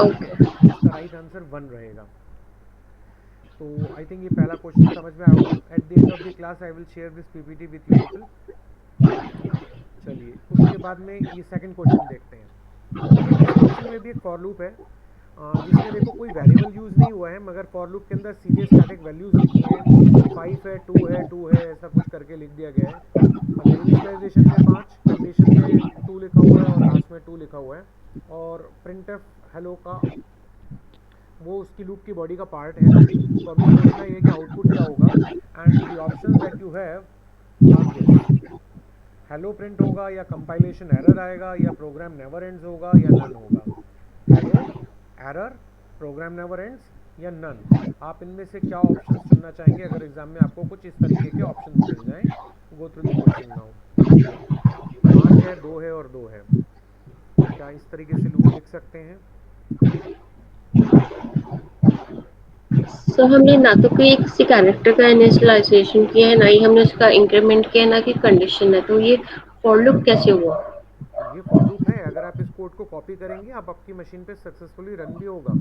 Okay. इसका right answer 1 रहेगा। तो आई थिंक ये पहला क्वेश्चन समझ में आया होगा। At the end of the class I will share this PPT with you people. चलिए उसके बाद में ये सेकंड क्वेश्चन देखते हैं। देखिए इस क्वेश्चन में भी एक फॉर लूप है, जिसमें देखो कोई वेरिएबल यूज़ नहीं हुआ है, मगर फॉर लूप के अंदर सीधे स्टैटिक वैल्यूज़ लिखी हैं। 5 है, 2 है, 2 है, ऐसा कुछ करके लिख दिया गया है। मतलब इनिशियलाइजेशन में 5, कंडीशन में 2 लिखा हुआ है और लास्ट में 2 लिखा हुआ है। और प्रिंट एफ हेलो का वो उसकी लूप की बॉडी का पार्ट है। तो अभी सोचना ये है कि आउटपुट क्या होगा। And the options that you have are this, hello print होगा या कंपाइलेशन एरर आएगा या प्रोग्राम नेवर एंड्स होगा या नन होगा। Hello, error, program never ends या नन। आप इनमें से क्या ऑप्शंस चुनना चाहेंगे अगर एग्जाम में आपको कुछ इस तरीके के ऑप्शंस मिल जाएं। Go through the question now. 5 है, 2 है और 2 है, क्या इस तरीके से लूप लिख सकते हैं? सो हमने ना तो कोई किसी कैरेक्टर का इनिशियलाइजेशन किया है, ना ही हमने उसका इंक्रीमेंट किया है, ना कि कंडीशन है, तो ये फॉर लूप कैसे हुआ? ये फॉर लूप है। अगर आप इस कोड को कॉपी करेंगे आप आपकी मशीन पे सक्सेसफुली रन भी होगा।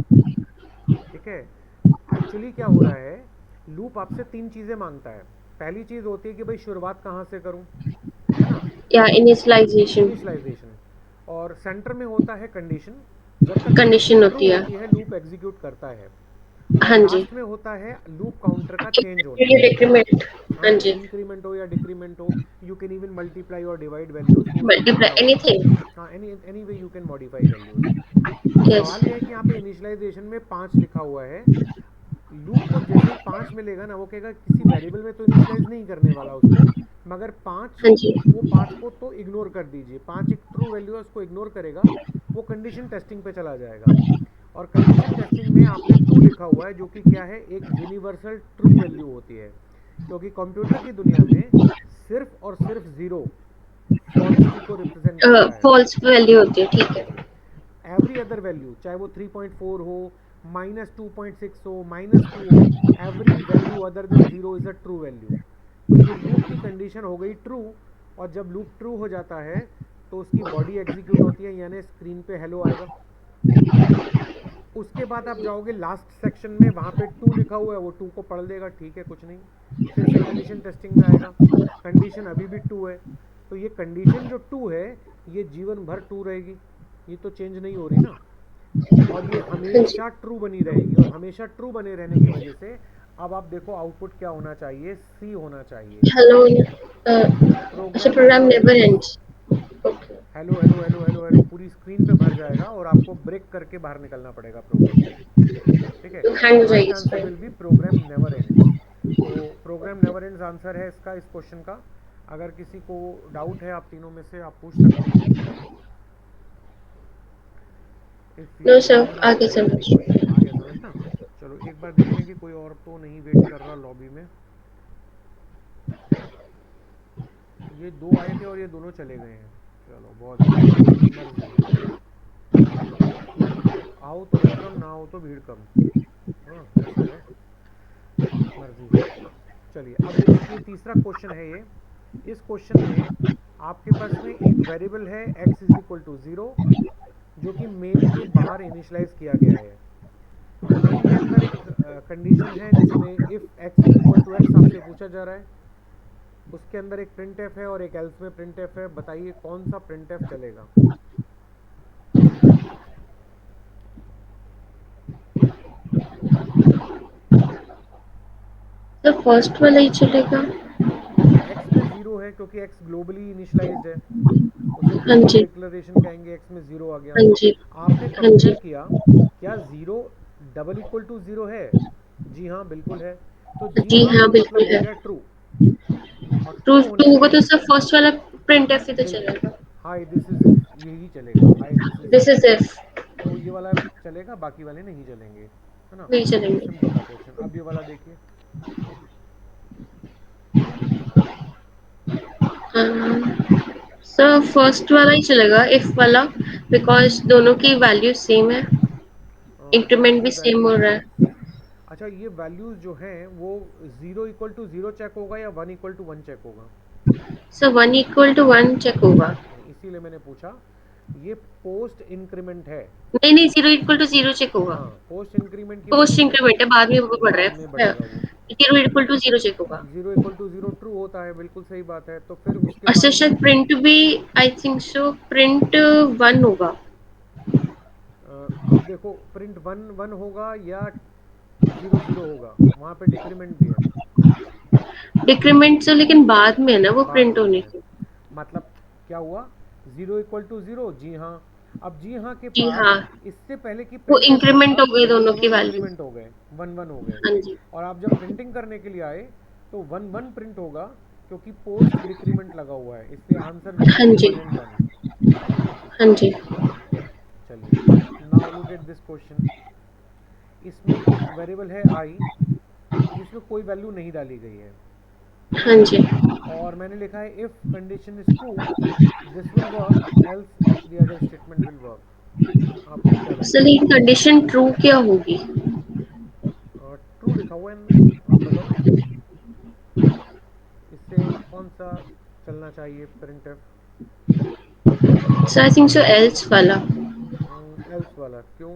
ठीक है। एक्चुअली क्या हो रहा है, लूप आपसे 3 चीज़ें मांगता है। पहली चीज़ होती है कि भाई शुरुआत कहाँ से करूँ, है ना, या इनिशियलाइजेशन। इनिशियलाइजेशन। और सेंटर में होता है कंडीशन, जब तक कंडीशन कंडीशन ट्रू होती है। होती है लूप एग्जीक्यूट करता है। और हाँ जी। लास्ट में होता है लूप काउंटर का चेंज होना। डिक्रीमेंट। हाँ हाँ, जी। इंक्रीमेंट हो या डिक्रीमेंट हो, यू कैन इवन मल्टीप्लाई और डिवाइड वैल्यूज, वो सब होता मल्टीप्लाई होगा। एनीथिंग। हाँ, any way you can modify values. तो यस। सवाल ये है कि यहाँ पे इनिशियलाइजेशन में 5 लिखा हुआ है। लूप को जैसे ही 5 मिलेगा ना, वो कहेगा किसी वेरिएबल में तो इनिशियलाइज नहीं करने वाला उसको, मगर 5, हाँ जी। वो 5 को तो इग्नोर कर दीजिए। 5 एक ट्रू वैल्यू है, उसको इग्नोर करेगा, वो कंडीशन टेस्टिंग पे चला जाएगा। और कंडीशन टेस्टिंग में आपने ट्रू लिखा हुआ है, जो कि क्या है, एक यूनिवर्सल ट्रू वैल्यू होती है। क्योंकि कंप्यूटर की दुनिया में सिर्फ और सिर्फ ज़ीरो फॉल्स की को रिप्रेजेंट करता है। फॉल्स वैल्यू होती है, ठीक हाँ है। जी। एवरी अदर वैल्यू, चाहे वो 3.4 हो, -2.6 हो, -2 हो, every value other than zero is a true value. तो ये लूप की कंडीशन हो गई ट्रू। और जब लूप ट्रू हो जाता है तो उसकी बॉडी एग्जीक्यूट होती है, यानी स्क्रीन पे हेलो आएगा। उसके बाद आप जाओगे लास्ट सेक्शन में, वहाँ पे 2 लिखा हुआ है, वो 2 को पढ़ लेगा, ठीक है, कुछ नहीं। फिर से कंडीशन टेस्टिंग में आएगा, कंडीशन अभी भी 2 है। तो ये कंडीशन जो 2 है, ये जीवन भर 2 रहेगी, ये तो चेंज नहीं हो रही ना। और ये हाँ जी। हमेशा ट्रू बनी रहेगी। और हमेशा ट्रू बने रहने की वजह से अब आप देखो आउटपुट क्या होना चाहिए, सी होना चाहिए। हेलो। अच्छा, program program never never ends. Ends. Okay. Hello hello hello hello hello पूरी स्क्रीन पे भर जाएगा और आपको ब्रेक करके बाहर निकलना पड़ेगा प्रोग्राम से। ठीक है। हैंग तो हो राइट जाएगी answer screen. Will be program never ends. तो प्रोग्राम नेवर एंड्स आंसर है इसका, इस क्वेश्चन का। अगर किसी को डाउट है आप तीनों में से, आप पूछ सकते हैं। If you know do sir, not आगे हैव एनी समझ। क्वेश्चन, आ गया समझ ना। चलो एक बार देखते हैं कि कोई और तो नहीं वेट कर रहा लॉबी में। ये 2 आए थे और ये दोनों चले गए हैं। चलो बहुत बढ़िया, मर्जी है। आओ तो वेलकम, ना आओ तो भीड़ कम। हाँ ऐसा है, मर्जी है। चलिए अब ये देखिए तीसरा क्वेश्चन है ये। इस क्वेश्चन में आपके पास में एक वेरिएबल है x इज इक्वल टू 0, जो कि मेन के बाहर इनिशलाइज किया गया है। मेन के अंदर एक कंडीशन है जिसमें if x is equal to x आपसे पूछा जा रहा है। उसके अंदर एक प्रिंट एफ है और एक एल्स में प्रिंट एफ है। बताइए कौन सा प्रिंट एफ चलेगा? तो फर्स्ट वाला ही चलेगा। देखिए x में 0 है क्योंकि x ग्लोबली इनिशलाइज्ड है, उसे हाँ ग्लोबल जी। डिक्लेरेशन कहेंगे। x में 0 आ गया। हाँ जी। आपने हाँ कंपेयर जी। किया, क्या 0 डबल इक्वल टू 0 है? जी हाँ बिल्कुल है। तो जी जी हाँ हाँ, का मतलब बिल्कुल हो है। गया ट्रू। और ट्रू ट्रू टू होने होगा पे तो सर फर्स्ट वाला प्रिंट एफ ही तो बिल्कुल, चलेगा। हाई दिस इज इफ, यही चलेगा, high this is this if. Is if. तो ये वाला चलेगा, बाकी वाले नहीं चलेंगे, है ना। नहीं ये चलेंगे। सिंपल था क्वेश्चन। अब ये वाला देखिए। सर फर्स्ट वाला ही चलेगा, इफ वाला, बिकॉज दोनों की वैल्यू सेम है, देखिए इंक्रीमेंट ये भी सेम हो वैल्यूज़, रहा है। अच्छा ये वैल्यूज़ जो हैं वो 0 इक्वल टू 0 चेक होगा या 1 इक्वल टू 1 चेक होगा? सर 1 इक्वल टू 1 चेक होगा। इसीलिए मैंने पूछा ये पोस्ट इंक्रीमेंट है। नहीं नहीं, 0 = 0 चेक होगा। हाँ, पोस्ट इंक्रीमेंट की वजह पोस्ट से इंक्रीमेंट है, बाद में वो बढ़ बाद में रहा है। बढ़ेगा वो। 0 = 0 चेक होगा। 0 = 0 ट्रू होता है, बिल्कुल सही बात है। तो फिर उसके अच्छा, बाद में शायद प्रिंट भी, आई थिंक सो प्रिंट 1 होगा। अब देखो, प्रिंट वन वन होगा या 0 0 होगा, वहाँ पे डिक्रीमेंट भी है। डिक्रीमेंट से लेकिन बाद में है ना वो बाद प्रिंट में होने है, की। मतलब क्या हुआ, 0 = 0, जी हाँ। अब जी हाँ के जी बाद हाँ, इससे पहले कि वो प्रिंट एफ इंक्रीमेंट होगा, हो गई वो दोनों की दोनों वैल्यू। डिक्रीमेंट हो गए, 1 1 हो गए। हाँ जी। और आप जब प्रिंटिंग करने के लिए आए तो 1 1 प्रिंट होगा, क्योंकि पोस्ट डिक्रीमेंट लगा हुआ है, इसलिए आंसर विल बी हाँ जी। 1 and 1। हाँ जी। चलिए, now look at this question. इसमें एक वेरिएबल है आई, जिसमें कोई वैल्यू नहीं डाली गई है, हाँ जी। और मैंने लिखा है if condition is true this will work, else the other statement will work. आपको क्या लगता चलिए, कंडीशन ट्रू क्या होगी? है? ट्रू लिखा हुआ है इनमें, आप बताओ इससे कौन सा चलना चाहिए print F? So I think so else वाला। एल्स वाला क्यों?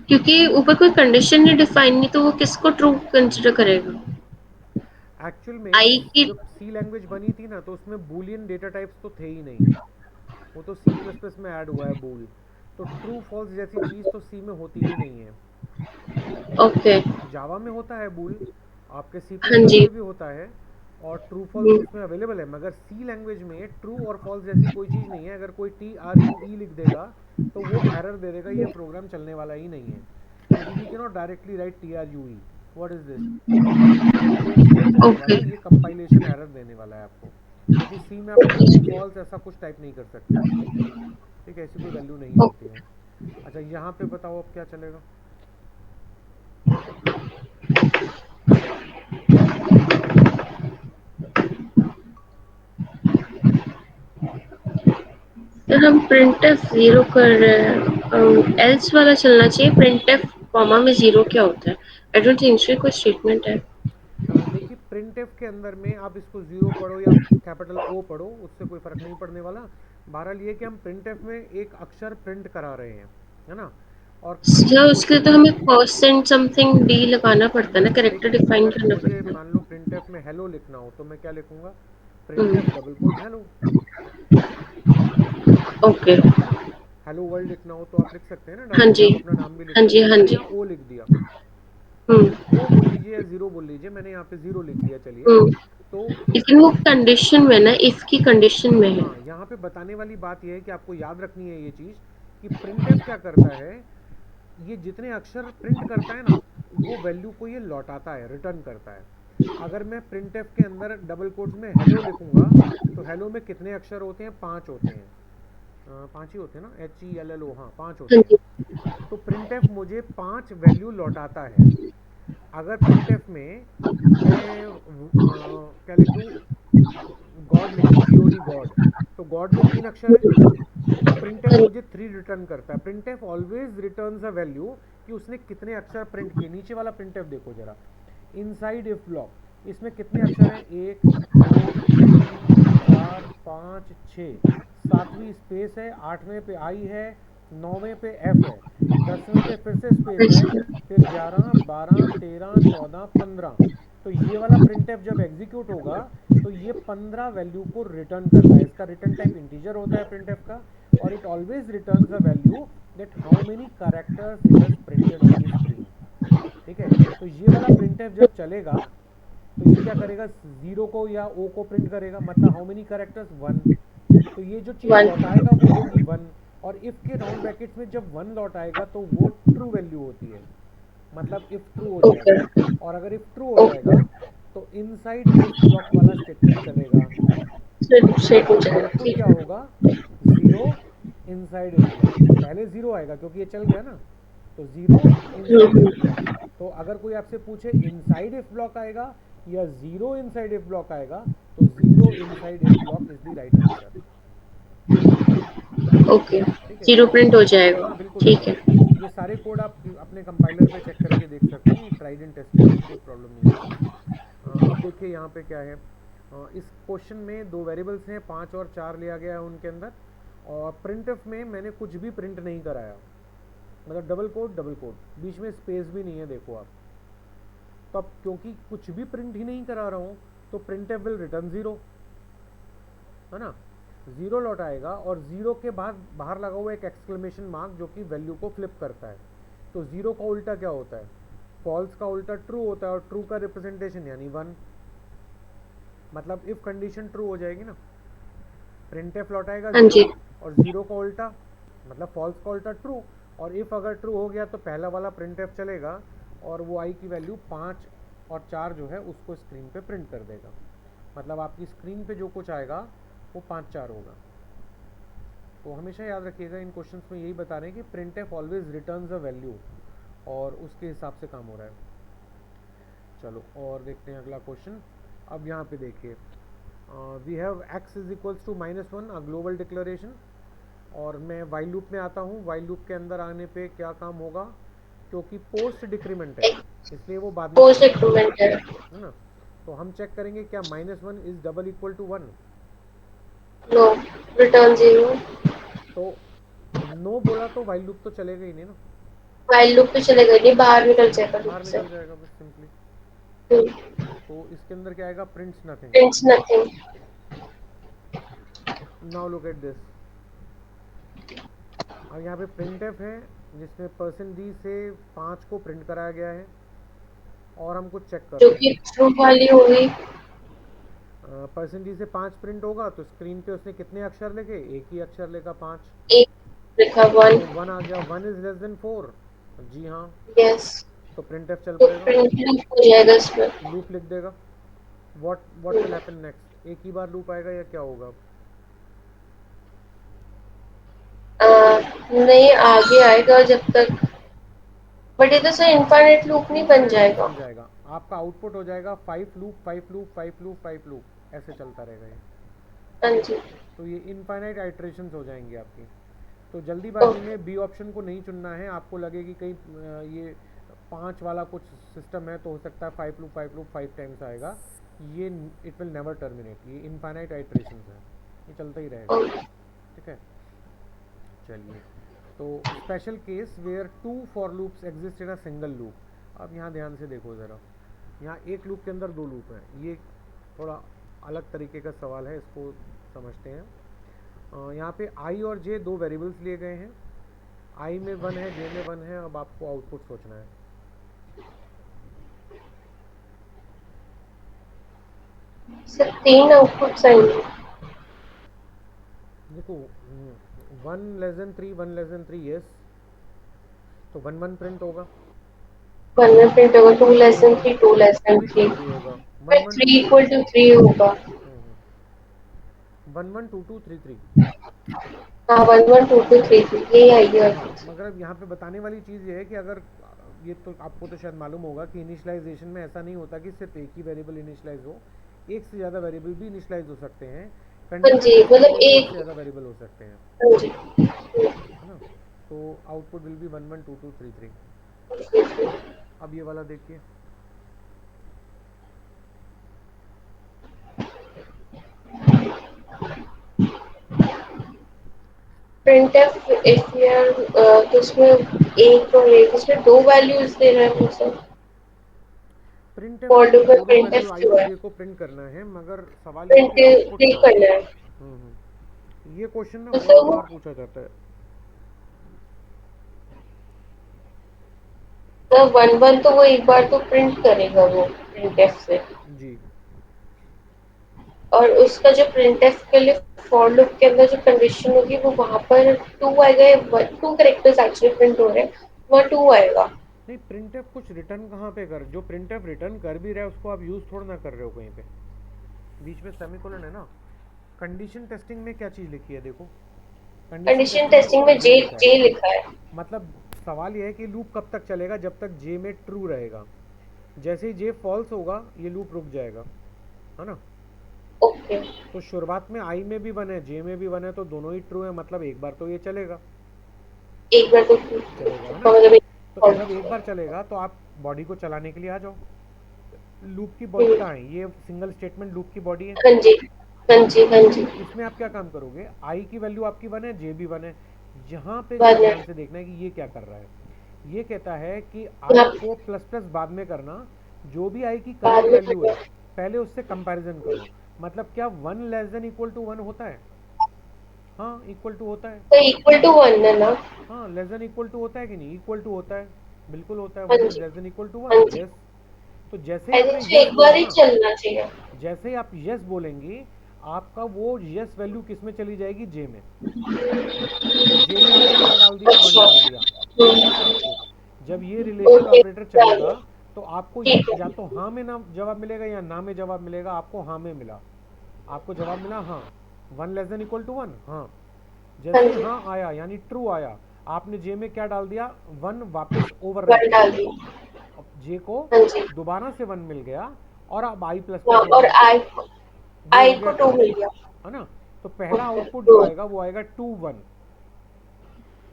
क्योंकि ऊपर कोई कंडीशन नहीं डिफाइन, नहीं तो वो किसको ट्रू कंसिडर करेगा? एक्चुअल में आई की। जब सी लैंग्वेज बनी थी ना, तो उसमें बूलियन डेटा टाइप्स तो थे ही नहीं, वो तो सी प्लस प्लस में ऐड हुआ है बूल। तो ट्रू फॉल्स जैसी चीज़ तो सी में होती ही नहीं है। ओके। जावा में होता है बूल, आपके सी प्लस हाँ प्लस जी। में भी होता है, और ट्रू फॉल्स उसमें अवेलेबल है, मगर सी लैंग्वेज में ट्रू और फॉल्स जैसी कोई चीज़ नहीं है। अगर कोई TRUE लिख देगा तो वो एरर दे देगा, ये प्रोग्राम चलने वाला ही नहीं है, क्योंकि we can not directly write TRUE, what is this, तो ये नहीं चलने ओके। वाला, ये कंपाइलेशन एरर देने वाला है आपको, क्योंकि सी में आप ट्रू फॉल्स ऐसा कुछ टाइप नहीं कर सकते। ठीक है, ऐसी कोई वैल्यू नहीं होती है। अच्छा, यहाँ पे बताओ अब क्या चलेगा? तो हम printf 0 कर रहे हैं, एल्स वाला चलना चाहिए। printf कॉमा में 0 क्या होता है? आई डोंट थिंक सो कोई स्टेटमेंट है। देखिए, प्रिंट एफ के अंदर में आप इसको ज़ीरो पढ़ो या कैपिटल ओ पढ़ो, उससे कोई फ़र्क नहीं पड़ने वाला। बहरहाल ये कि हम प्रिंट एफ में एक अक्षर प्रिंट करा रहे हैं, है ना, और या इस उसके लिए क्वेश्चन तो में हमें परसेंट समथिंग डी लगाना पड़ता है ना, कैरेक्टर देखिए, डिफाइन अगर करना मुझे पड़ता है। मान लो प्रिंट एफ में हेलो लिखना हो तो मैं क्या लिखूंगा? Print hmm. F double quote hello, okay. है ना। हेलो वर्ल्ड लिखना हो तो आप लिख सकते हैं ना हाँ डायरेक्टली, जी। आप अपना नाम भी लिख हाँ जी। सकते हैं। हाँ मैंने जी। यहाँ ओ लिख दिया, हम्म। ओ बोल लीजिए या ज़ीरो बोल लीजिए, मैंने यहाँ पे ज़ीरो लिख दिया, चलिए। हम्म। तो लेकिन वो कंडीशन में ना, इफ की कंडीशन में है। हाँ, यहाँ पे बताने वाली बात यह है कि आपको याद रखनी है ये चीज़, कि प्रिंट एफ क्या करता है, ये जितने अक्षर प्रिंट करता है ना, वो वैल्यू को ये लौटाता है, रिटर्न करता है। अगर मैं प्रिंट एफ के अंदर डबल कोट्स में हेलो लिखूंगा, तो हेलो में कितने अक्षर होते हैं? 5 होते हैं, 5 ही होते हैं ना, HELLO, हाँ 5 हाँ होते हैं। जी। तो प्रिंट एफ मुझे 5 वैल्यू लौटाता है। अगर प्रिंट एफ में मैं क्या लिख दूँ, गॉड लिख दूँ, GOD गॉड, तो गॉड में 3 अक्षर है, तो प्रिंट एफ हाँ मुझे 3 रिटर्न करता है। Print F always returns a value कि उसने कितने अक्षर प्रिंट किए। नीचे वाला प्रिंट एफ देखो जरा, इनसाइड इफ ब्लॉक, इसमें कितने अक्षर हैं? 1 2 3 4 5 6, सातवीं स्पेस है, आठवें पे आई है, नौवें पे एफ है, 10वें पे फिर से स्पेस है, जी। फिर 11 12 13 14 15। तो ये वाला प्रिंट एफ जब एग्जीक्यूट होगा तो ये 15 वैल्यू को रिटर्न करता है। इसका रिटर्न टाइप इंटीजर होता है प्रिंट एफ का, और it always returns a value that how many characters it has printed on the screen. ठीक है, तो ये वाला प्रिंट एफ जब चलेगा तो ये क्या करेगा? ज़ीरो को या ओ को प्रिंट करेगा, मतलब हाउ मेनी कैरेक्टर्स? 1। तो ये जो चीज़ 1। लौटाएगा वो होगी 1, और इफ़ के राउंड ब्रैकेट्स में जब 1 लौटाएगा तो वो ट्रू वैल्यू होती है, मतलब इफ़ ट्रू हो ओके। जाएगा। और अगर इफ़ ट्रू हो ओके। जाएगा तो इनसाइड इफ ब्लॉक वाला स्टेटमेंट चलेगा। फिर तो सेट हो जाएगा, आउटपुट ठीक क्या है। होगा? Zero inside if block. पहले ज़ीरो आएगा क्योंकि ये चल गया ना, तो zero inside if hmm. Block. तो अगर कोई आपसे पूछे इनसाइड इफ ब्लॉक आएगा या ज़ीरो इनसाइड इफ ब्लॉक आएगा, तो zero inside if block is the right answer. Okay. ठीक है, 0 प्रिंट हो जाएगा। हाँ बिल्कुल ठीक होगा। है। ये सारे कोड आप अपने कंपाइलर पे चेक करके देख सकते हैं, ट्राइड एंड टेस्टेड है, कोई प्रॉब्लम नहीं है इसमें। अब देखिए यहाँ पे क्या है, इस क्वेश्चन में दो वेरिएबल्स हैं, 5 और 4 लिया गया है उनके अंदर, और प्रिंटफ में मैंने कुछ भी प्रिंट नहीं कराया, मतलब डबल कोट, बीच में स्पेस भी नहीं है, देखो आप। तो अब क्योंकि कुछ भी प्रिंट ही नहीं करा रहा हूँ, तो प्रिंटफ विल रिटर्न ज़ीरो, है ना, ज़ीरो लौटाएगा। और ज़ीरो के बाद बाहर लगा हुआ एक एक्सक्लेमेशन मार्क जो कि वैल्यू को फ्लिप करता है। तो ज़ीरो का उल्टा क्या होता है? फॉल्स का उल्टा ट्रू होता है, और ट्रू का रिप्रेजेंटेशन यानी वन। मतलब इफ कंडीशन ट्रू हो जाएगी ना, प्रिंटफ लौटाएगा हाँ ज़ीरो, जी। और ज़ीरो का उल्टा मतलब फॉल्स का उल्टा ट्रू। और इफ़ अगर ट्रू हो गया तो पहला वाला प्रिंटफ चलेगा, और वो आई की वैल्यू 5 और 4 जो है उसको स्क्रीन पे प्रिंट कर देगा। मतलब आपकी स्क्रीन पे जो कुछ आएगा वो 5 4 होगा। तो हमेशा याद रखिएगा, इन क्वेश्चंस में यही बता रहे हैं कि printf always returns a value, और उसके हिसाब से काम हो रहा है। चलो और देखते हैं अगला क्वेश्चन। अब यहाँ पे देखिए, we have x is equals to -1, a global declaration. और मैं वाइल लूप में आता हूँ। वाइल लूप के अंदर आने पे क्या काम होगा, क्योंकि पोस्ट डिक्रीमेंट है इसलिए वो बाद में पोस्ट चलेगा, इंक्रीमेंट है। है ना। तो हम चेक करेंगे क्या -1 is double equal to 1। No, return zero. तो नो बोला तो वाइल लूप तो चलेगा ही नहीं ना, वाइल लूप पे चलेगा नहीं, बाहर निकल जाएगा लूप बाहर से। निकल जाएगा बस सिंपली। तो इसके अंदर क्या आएगा, prints nothing. Prints nothing. Now look at this. अब यहाँ पे प्रिंटफ है जिसमें %d से 5 को प्रिंट कराया गया है, और हम कुछ चेक कर जो रहे कि हैं। ट्रू वाली होगी। % से 5 प्रिंट होगा तो स्क्रीन पे उसने कितने अक्षर लिखे, एक ही अक्षर लिखा 5। एक लिखा वन। तो 1 आ गया, 1 इज लेस देन 4। जी हाँ। यस। तो प्रिंटफ चल तो पड़ेगा, प्रिंट लूप हो जाएगा इसमें। लूप लिख देगा। व्हाट विल हैपन नेक्स्ट, एक ही बार लूप आएगा या क्या होगा? नहीं, आगे आएगा जब तक। बट ये तो सर इनफाइनाइट लूप नहीं बन इनफाइनाइट लूप जाएगा। बन जाएगा, आपका आउटपुट हो जाएगा 5 लूप 5 लूप 5 लूप 5 लूप, ऐसे चलता रहेगा ये। हाँ जी। तो ये इनफाइनाइट आइट्रेशंस हो जाएंगी आपकी। तो जल्दीबाजी ओके। में बी ऑप्शन को नहीं चुनना है। आपको लगे कि कहीं ये 5 वाला कुछ सिस्टम है तो हो सकता है 5 लूप 5 टाइम्स आएगा। ये इट विल नेवर टर्मिनेट, ये इनफाइनाइट आइट्रेशंस है, ये चलता ही रहेगा। ओके। ठीक है, चलिए। तो special case where 2 for loops exist in a single loop. अब यहाँ ध्यान से देखो ज़रा, यहाँ एक लूप के अंदर 2 लूप हैं। ये थोड़ा अलग तरीके का सवाल है, इसको समझते हैं। यहाँ पे आई और जे दो वेरिएबल्स लिए गए हैं। आई में 1 है, जे में 1 है। अब आपको आउटपुट सोचना है। सर तीन आउटपुट्स आएंगे। देखो, 1 <3 1 यस, तो 1 प्रिंट होगा। वन में प्रिंट होगा, टू टू लेस देन होगा, three, two less two than भी थ्री। टू भी होगा। फिर थ्री इक्वल टू थ्री होगा। 1 1 2 2 3 3। हाँ, 1 1 2 2 3 3 यही आएगी हाँ, आउटपुट। मगर अब यहाँ पे बताने वाली चीज़ ये है कि अगर ये तो आपको तो शायद मालूम होगा कि इनिशियलाइजेशन में ऐसा नहीं होता कि सिर्फ एक ही वेरिएबल इनिशियलाइज हो, एक से ज़्यादा वेरिएबल भी इनिशियलाइज हो सकते हैं। हाँ कंडीशन जी, टेस्टिंग मतलब में भी एक से एक। ज़्यादा वेरिएबल हो सकते हैं, हाँ जी। है ना। तो आउटपुट विल बी 1 1 2 2 3 3। अब ये वाला देखिए। प्रिंटफ इफ वी आर, तो इसमें एक और एक, इसमें दो वैल्यूज दे रहे हैं मुझे। प्रिंट एफ फॉर में लूप में दोनों वैल्यू प्रिंटफ आई क्यों और है? जे को प्रिंट करना है, मगर सवाल ये है प्रिंट कि आउटपुट प्रिंट क्या होगा। करना है। ये क्वेश्चन ना तो बहुत सर वो, बार पूछा जाता है। तो 1 1 तो वो एक बार तो प्रिंट करेगा वो प्रिंटफ से। जी। और उसका जो प्रिंटफ के लिए फॉर लूप के अंदर जो कंडीशन होगी वो वहां पर टू आएगा। टू कैरेक्टर्स एक्चुअली प्रिंट हो रहे हैं, वहाँ टू आएगा। नहीं, प्रिंट एफ कुछ रिटर्न कहाँ पे कर, जो प्रिंट एफ रिटर्न कर भी रहा है उसको आप यूज़ थोड़ा ना कर रहे हो कहीं पे। बीच में सेमीकोलन है ना। कंडीशन टेस्टिंग में क्या चीज़ लिखी है देखो, कंडीशन कंडीशन टेस्टिंग में टेस्टिंग सिर्फ में जे जे लिखा है। जे लिखा है। मतलब सवाल यह है कि लूप कब तक चलेगा, जब तक जे में ट्रू रहेगा। जैसे ही जे फॉल्स होगा ये लूप रुक जाएगा, है ना। ओके। तो शुरुआत में आई में भी 1 है, जे में भी 1 है, तो दोनों ही ट्रू है, मतलब एक बार तो ये चलेगा, एक बार तो चलेगा, है इसका ना। मतलब तो जब एक एक। बार चलेगा तो आप बॉडी को चलाने के लिए आ जाओ। लूप की बॉडी हम्म, कहाँ है, ये सिंगल स्टेटमेंट लूप की बॉडी है। हाँ जी। हाँ जी, हाँ जी। इसमें आप क्या काम करोगे, आई की वैल्यू आपकी वन है, जे भी वन है। यहाँ पे जरा बाद में ध्यान से देखना है कि ये क्या कर रहा है। ये कहता है कि आई यहाँ को प्लस प्लस बाद में करना, जो भी आई की बाद करंट में वैल्यू करना। है पहले उससे कंपैरिजन करो। मतलब क्या one less than equal to one होता है? हाँ, इक्वल टू होता है। तो इक्वल टू 1 है ना? हाँ, लेस देन इक्वल टू होता है कि नहीं? इक्वल टू होता है, बिल्कुल होता है। हाँ वन इज जी, लेस देन इक्वल टू हाँ वन, जी। यस। तो जैसे ही आई आपने थिंक सो यस एक बार बोला ही ना, चलना चाहिए। जैसे ही आप यस बोलेंगे, आपका वो यस वैल्यू किस में चली जाएगी? जे में। तो जे में आपने क्या डाल दिया? वन अच्छा। डाल दिया। दिख रहा है आपको? जब ये रिलेशनल ओके, ऑपरेटर चलेगा चलिए। तो आपको ठीक या है। तो हाँ में ना जवाब मिलेगा या ना में जवाब मिलेगा। आपको हाँ में मिला, आपको जवाब मिला हाँ, one less than equal to one, हाँ। हाँ जैसे ही जी, हाँ आया यानी ट्रू आया, आपने जे में क्या डाल दिया? वन वापस ओवर राइट 1 कर डाल दिया। दिया। अब जे को हाँ जी। दोबारा से वन मिल गया, और अब आई प्लस हाँ, प्लस हो और गया, आई वो हो आई गया को टू, 2 मिल गया। है ना? तो पहला ओके। आउटपुट जो आएगा वो आएगा टू वन।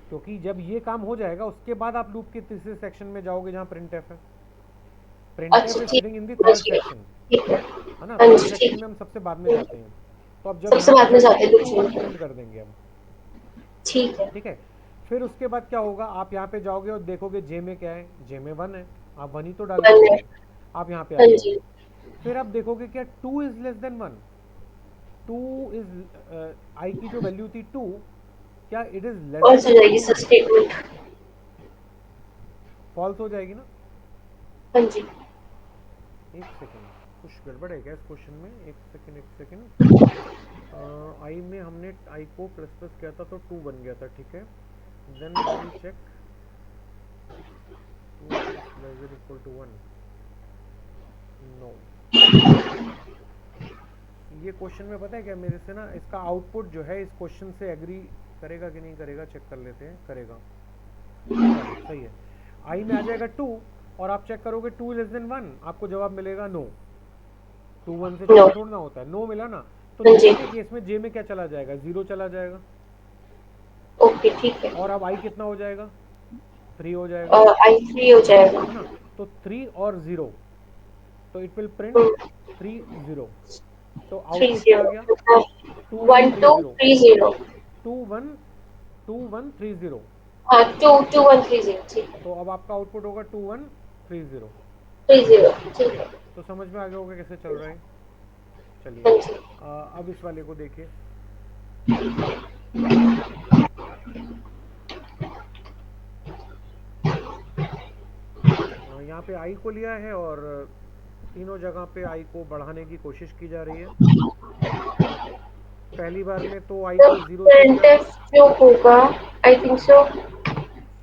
क्योंकि जब ये काम हो जाएगा उसके बाद आप लूप के तीसरे सेक्शन में जाओगे जहाँ प्रिंट एफ है। प्रिंट एफ अच्छा, इज ठीक सिटिंग इन दी समझ थर्ड गया। सेक्शन, ठीक है। है ना? हाँ थर्ड जी, सेक्शन ठीक में हम सबसे बाद में है। जाते हैं। तो अब जब सबसे यहाँ पे बाद में जाएंगे जाते तो हैं टू दूसरे वन में। प्रिंट कर देंगे हम। ठीक है। ठीक है। फिर उसके बाद क्या होगा, आप यहाँ पे जाओगे और देखोगे जे में क्या है? जे में वन है, आप वन ही तो डाल के 1 है। आओगे। आप यहाँ पे आ हाँ जाओगे। जी। फिर आप देखोगे क्या to is less then one? Two is I की जो वैल्यू थी टू, क्या इट इज लेस और देन हो इक्वल जाएगी टू सब वन? स्टेटमेंट। फॉल्स हो जाएगी ना? हाँ जी। एक सेकेंड, कुछ गड़बड़ है क्या इस क्वेश्चन में? एक सेकेंड, एक सेकेंड। आई में हमने आई को प्लस प्लस किया था तो टू बन गया था, ठीक है। Then we will check two is less than equal to one. No, ये क्वेश्चन में पता है क्या मेरे से ना, इसका आउटपुट जो है इस क्वेश्चन से एग्री करेगा कि नहीं करेगा, चेक कर लेते हैं। करेगा, चलो सही है। आई में आ जाएगा टू, और आप चेक करोगे टू लेस देन वन, आपको जवाब मिलेगा नो। टू वन से नो। छोटा थोड़ा ना होता है, नो मिला ना। तो हाँ नो जी। के केस में जे में क्या चला जाएगा? जीरो चला जाएगा। ओके, ठीक है। और अब आई कितना हो जाएगा? थ्री हो जाएगा, आई 3 हो जाएगा। है ना? तो थ्री और ज़ीरो, तो it will print hmm, three zero. तो 3 आउटपुट क्या आ 0 गया? Two one 1 three 2 zero. 3 0। Two one, two one three zero. हाँ, 2 2 1 3 0, ठीक है। तो अब आपका आउटपुट होगा टू वन थ्री ज़ीरो। 3 0, ठीक ठीक है। है। तो समझ में आ गया होगा कैसे चल रहा है। चलिए, हाँ जी। अब इस वाले को देखिए। यहाँ पे आई को लिया है और तीनों जगह पे आई को बढ़ाने की कोशिश की जा रही है। पहली बार में तो आई तो को ज़ीरो से लिया। प्रिंटफ जो होगा, I think so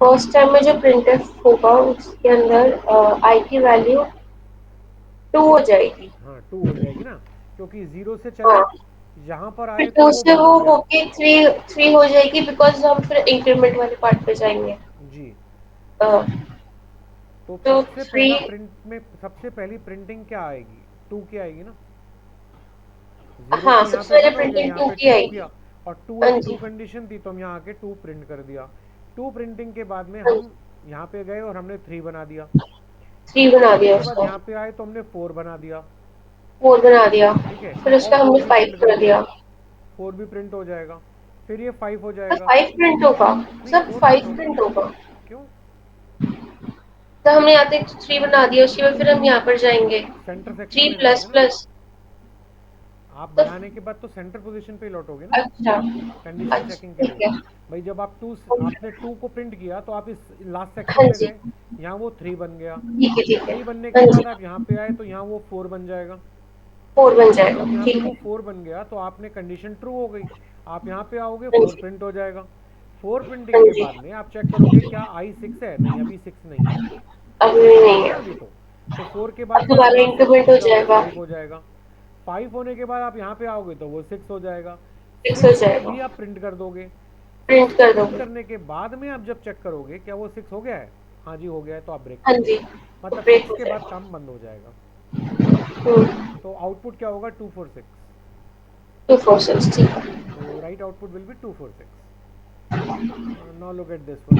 first time में जो प्रिंटफ होगा उसके अंदर आई की वैल्यू 2 हो जाएगी। हाँ, टू हो जाएगी ना, क्योंकि ज़ीरो से चला, हाँ, यहाँ पर फिर आए तो 2 वो से बना वो दिया। होके 3 हो जाएगी, बिकॉज हम फिर इंक्रीमेंट वाले पार्ट पे जाएंगे। जी। अ, तो तो सबसे 3। पहला प्रिंट में सबसे पहली प्रिंटिंग क्या आएगी? टू की आएगी ना। जीरो हाँ, से यहाँ सबसे पे पहले वन हो गया, प्रिंटिंग यहाँ 2 पे की टू हो आएगी। गया। और टू हाँ एक ट्रू जी, कंडीशन थी तो हम यहाँ आके टू प्रिंट कर दिया। टू प्रिंटिंग के बाद में हाँ हम जी। यहाँ पे गए और हमने थ्री बना दिया। 3 बना फिर दिया उसके बाद उसका। यहाँ पे आए तो हमने फोर बना दिया। 4 बना दिया। ठीक है। फिर और उसका फोर हमने भी 5 प्रिंट कर कर दिया। दिया। फोर भी प्रिंट हो जाएगा। फिर ये फाइव हो तो जाएगा। 5 प्रिंट होगा। नहीं, सब फोर प्रिंट 5 होगा। प्रिंट होगा। क्यों? तो हमने यहाँ तक 3 बना दिया, उसके बाद फिर हम यहाँ पर जाएंगे सेंटर सेक्शन 3 में प्लस जाओगे ना, प्लस। आप तो बनाने के बाद तो सेंटर पोजीशन पे ही लौटोगे ना, अच्छा, कंडीशन अच्छा, चेकिंग के ठीक लिए। है। भाई जब आप टू, आपने टू को प्रिंट किया तो आप इस लास्ट सेक्शन हाँ में जी, गए, यहाँ वो थ्री बन गया। ठीक है, ठीक है। थ्री बनने हाँ के जी, बाद आप यहाँ पे आए तो यहाँ वो फोर बन जाएगा। 4 बन और जाएगा, जब यहाँ पे ठीक वो है। फोर बन गया तो आपने कंडीशन ट्रू हो गई। आप यहाँ पे आओगे, हाँ फोर जी, प्रिंट हो जाएगा। फोर प्रिंटिंग हाँ के जी। बाद में आप चेक करोगे क्या आई सिक्स है? नहीं, अभी सिक्स नहीं है, अब फोर नहीं बना है। ना अभी तो फोर के बाद अब में आप दोबारा लास्ट सेक्शन इंक्रीमेंट में हो जाओगे, जाएगा। फाइव हो जाएगा। फाइव होने के बाद आप यहाँ पे आओगे तो वो सिक्स हो जाएगा। 6 हो सिक्स को जाएगा। भी आप प्रिंट कर दोगे। सिक्स प्रिंट को कर प्रिंट दोगे। करने के बाद में आप जब चेक करोगे क्या वो सिक्स हो गया है, हाँ जी हो गया है, तो आप ब्रेक हाँ कर जी, दोगे। वो मतलब ब्रेक सिक्स हो के बाद जाएगा। काम बंद हो जाएगा। हम्म। तो आउटपुट क्या होगा? To four six. 2 4 6, ठीक है। तो right output will be two four six. Now look at this one.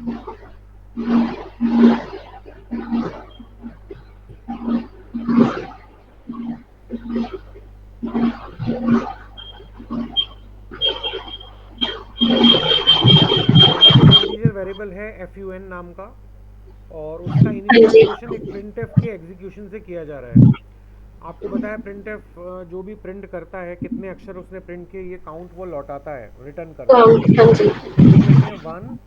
यहाँ पे एक इंटीजर वेरिएबल है fun नाम का, और उसका हाँ जी। इनिशियलाइजेशन एक प्रिंटफ के एग्जीक्यूशन से किया जा रहा है। आपको बताया प्रिंटफ जो भी प्रिंट करता है, कितने अक्षर उसने प्रिंट किए, ये काउंट वो लौटाता है, रिटर्न करता है। काउंट, हाँ जी। तो लिख लेते हैं 1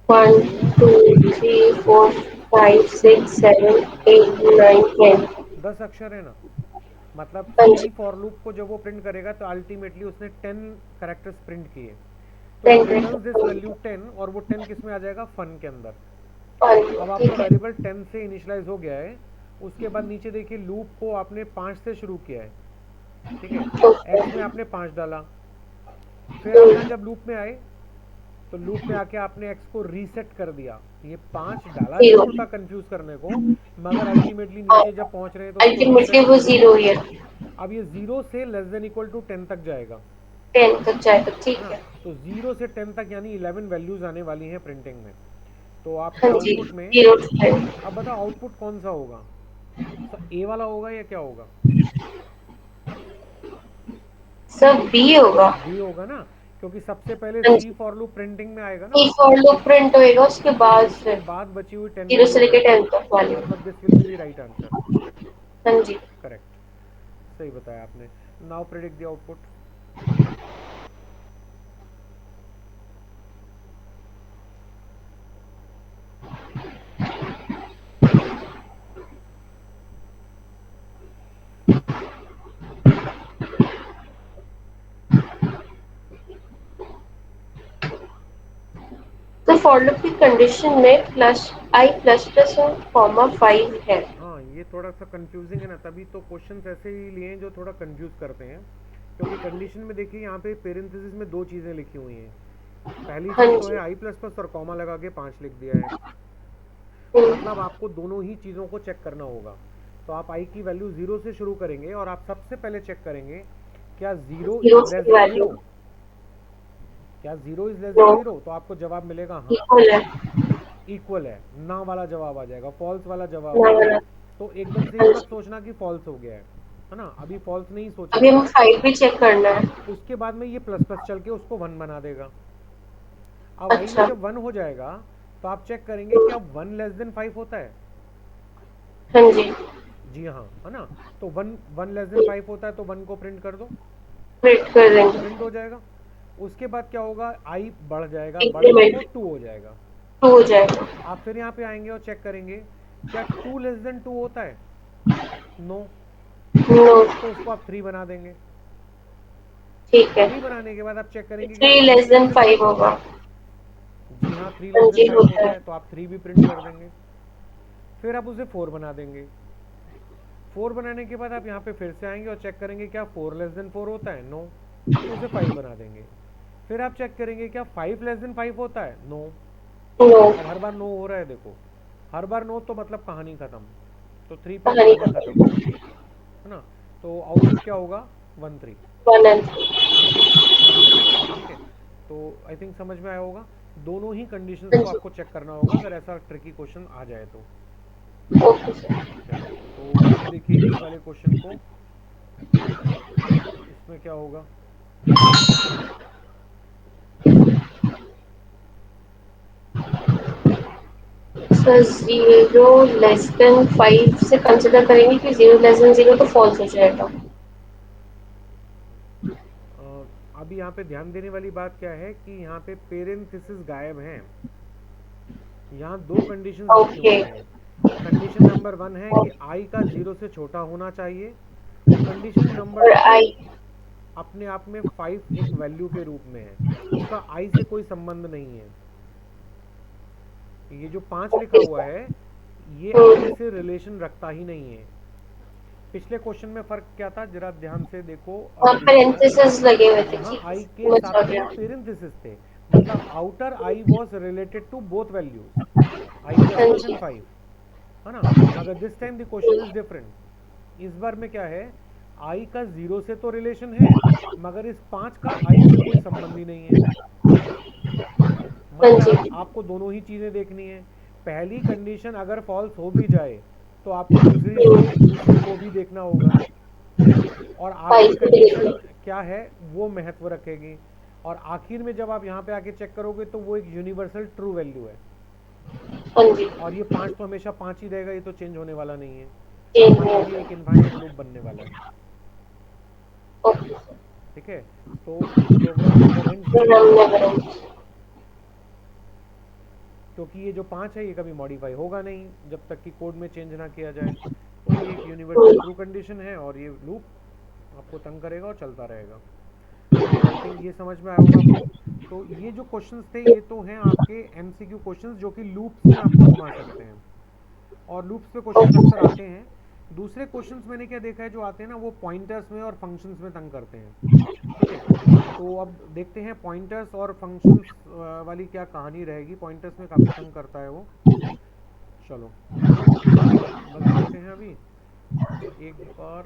वन, 2 टू, थ्री, 4, 5, 6, 7, 8, 9 10। 9, 10। 10 अक्षर है ना, मतलब हाँ सी जी। फॉर लूप को जब वो प्रिंट करेगा तो अल्टीमेटली उसने 10 कैरेक्टर्स प्रिंट किए। तो it 10 returns this twenty. Value 10, और वो 10 किस में आ जाएगा, फन के अंदर। अब आपका ठीक है। वेरिएबल 10 से इनिशियलाइज हो गया है। उसके बाद नीचे देखिए लूप को आपने 5 से शुरू किया है, ठीक है। ओके। एक्स में आपने 5 डाला। फिर आप यहाँ जब लूप में आए तो लूप में आके आपने एक्स को रीसेट कर दिया। ये 5 डाला जीरो। जरूर था कंफ्यूज करने को, मगर अल्टीमेटली नीचे जब पहुंच रहे हैं तो उसको अल्टीमेटली रीसेट वो कर दिया। जीरो ही है। अब ये 0 से लेस देन इक्वल टू 10 तक जाएगा, 10 तक जाएगा, है ठीक ना। है। तो 0 से 10 तक यानी 11 वैल्यूज आने वाली हैं प्रिंटिंग में। तो आपके हाँ जी। आउटपुट में, जीरो टू 10। अब बताओ आउटपुट कौन सा होगा, ए वाला होगा या क्या होगा। सब बी होगा। बी होगा ना, क्योंकि सबसे पहले हाँ सी जी। फॉर लूप प्रिंटिंग में आएगा ना। ई फॉर लूप प्रिंट होएगा उसके बाद उसके फिर बाद बची हुई 10 जीरो से वैल्यूज लेके आएंगी। 10 तक वाली। मतलब this will be the right answer. हाँ जी। करेक्ट, सही बताया आपने। Now predict the output. तो फॉर लूप की कंडीशन में प्लस आई प्लस प्लस कॉमा 5 है। हाँ, ये थोड़ा सा कंफ्यूजिंग है ना, तभी तो क्वेश्चन ऐसे ही लिए हैं जो थोड़ा कंफ्यूज करते हैं। क्योंकि कंडीशन में देखिए यहाँ पे पेरेंथेसिस में दो चीज़ें लिखी हुई हैं। पहली हाँ चीज़ तो है जी। आई प्लस प्लस और कॉमा लगा के 5 लिख दिया है। मतलब आपको दोनों ही चीज़ों को चेक करना होगा। तो आप आई की वैल्यू 0 से शुरू करेंगे और आप सबसे पहले चेक करेंगे क्या 0 जीरो इज़ लेस की देन वैल्यू 0। क्या 0 इज़ लेस नो, देन 0, तो आपको जवाब मिलेगा हाँ, इक्वल है। इक्वल है। ना वाला जवाब आ जाएगा, फॉल्स वाला जवाब ना आएगा। वाला। तो एकदम से हाँ ये मत जी। सोचना कि फॉल्स हो गया है ना। अभी फॉल्स नहीं अभी सोचेंगे हमें आप। 5 भी चेक करना है। उसके बाद में ये प्लस प्लस चल के उसको 1 बना देगा। अब आई में अच्छा। जब 1 हो जाएगा तो आप चेक करेंगे क्या 1 लेस देन 5 होता है। हाँ जी। जी हाँ, है ना। तो 1 लेस देन 5 होता है तो 1 को प्रिंट कर दो, प्रिंट कर देंगे। प्रिंट हो जाएगा। उसके बाद क्या होगा, आई बढ़ जाएगा, बढ़ के वो इंक्रीमेंट 2 हो जाएगा। 2 हो जाएगा। आप फिर यहाँ पे आएंगे और चेक करेंगे क्या 2 लेस देन 2 होता है। नो। नो। तो उसको आप 3 बना देंगे। ठीक है। 3 बनाने के बाद आप चेक करेंगे क्या 3 3 लेस लेस देन देन 5 5 होता होगा। है। जी हाँ, 3 हाँ लेस देन जी 5 होता होता है। है, तो आप 3 भी प्रिंट कर देंगे। फिर आप उसे 4 बना देंगे। 4 बनाने के बाद आप यहाँ पे फिर से आएंगे और चेक करेंगे क्या 4 लेस देन 4 होता है। नो। तो उसे 5 बना देंगे। फिर आप चेक करेंगे क्या 5 लेस देन 5 होता है। नो। नो। अब हर बार नो हो रहा है, देखो, हर बार नो तो मतलब कहानी खत्म। तो 3 पे कहानी कहानी खत्म, खत्म। है ना। तो आउटपुट क्या होगा, 1 3। 1 एंड ठीक है। तो आई थिंक समझ में आया होगा। दोनों ही कंडीशंस 3। को हाँ आपको चेक करना होगा अगर ऐसा ट्रिकी क्वेश्चन आ जाए तो। जी। Okay sir. चलिए, तो अब देखिए इस वाले क्वेश्चन को। इसमें क्या होगा, सर 0 लेस देन 5 से कंसिडर करेंगे कि 0 लेस देन 0 तो फॉल्स हो जाएगा। अभी यहाँ पे ध्यान देने वाली बात क्या है कि यहाँ पे पेरेंथेसिस गायब हैं। यहाँ दो कंडीशंस लिखी ओके। हुई हैं। कंडीशन नंबर 1 है कि आई का 0 से छोटा होना चाहिए। कंडीशन नंबर और 2 आई। अपने आप में 5 एक वैल्यू के रूप में है, उसका आई से कोई संबंध नहीं है। ये जो 5 लिखा ओके हुआ सर। है ये आई हम्म। से रिलेशन रखता ही नहीं है। पिछले क्वेश्चन में फर्क क्या था, जरा ध्यान से देखो वहाँ अगर देखे तो। पेरेंथेसिस लगे हुए थे, यहाँ ठीक है आई के समझ आ साथ में गया। पेरेंथेसिस थे, मतलब outer I was related to both values, I plus हाँ प्लस एंड जी। 5, है ना। मगर this time the question is different. इस बार में क्या है, आई का 0 से तो रिलेशन है, मगर इस 5 का आई से कोई संबंध ही नहीं है। हाँ मतलब जी। आपको दोनों ही चीज़ें देखनी है। पहली कंडीशन अगर फॉल्स हो भी जाए तो आपको दूसरी से दूसरे को भी देखना होगा, और आखिरी फाइव को भी देखना। कंडीशन क्या है वो महत्व रखेगी। और आखिर में जब आप यहाँ पे आके चेक करोगे तो वो एक यूनिवर्सल ट्रू वैल्यू है। हाँ जी। और ये पाँच तो हमेशा पाँच ही रहेगा, ये तो चेंज होने वाला नहीं है। चेंज यहाँ नहीं पे भी होगा। एक इनफाइनाइट लूप बनने वाला है। Okay sir. ठीक है, तो प्रोग्राम नेवर एंड्स नहीं प्रोग्राम होगा, नेवर एंड्स। क्योंकि ये जो पाँच है ये कभी मॉडिफाई होगा नहीं जब तक कि कोड में चेंज ना किया जाए। तो ये एक यूनिवर्सल ट्रू कंडीशन है, और ये लूप आपको तंग करेगा और चलता रहेगा। तो आई थिंक ये समझ में आया होगा आपको। तो ये जो क्वेश्चंस थे ये तो हैं आपके एमसीक्यू क्वेश्चंस जो कि लूप्स में आपको घुमा सकते हैं, और लूप्स पे क्वेश्चंस ओके अक्सर सर। आते हैं। दूसरे क्वेश्चंस मैंने क्या देखा है जो आते हैं ना वो पॉइंटर्स में और फंक्शंस में तंग करते हैं। ठीक है, तो अब देखते हैं पॉइंटर्स और फंक्शंस वाली क्या कहानी रहेगी। पॉइंटर्स में काफ़ी तंग करता है वो। चलो बंद करते हैं अभी, एक बार